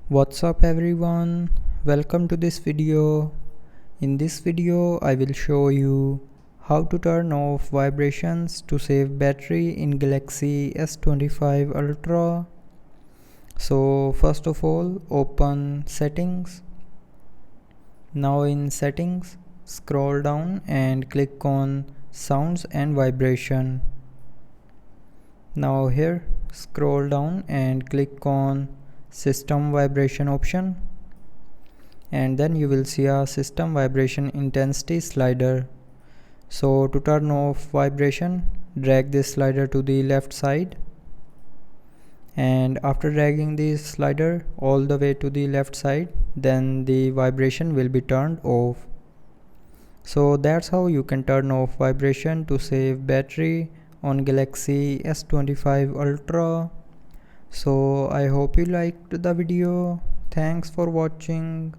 What's up everyone, welcome to this video. In this video I will show you how to turn off vibrations to save battery in Galaxy S25 Ultra. So first of all, open settings. Now in settings, scroll down and click on sounds and vibration. Now here, scroll down and click on system vibration option, and then you will see a system vibration intensity slider. So to turn off vibration, drag this slider to the left side, and after dragging this slider all the way to the left side, then the vibration will be turned off. So that's how you can turn off vibration to save battery on Galaxy S25 Ultra. So I hope you liked the video. Thanks for watching.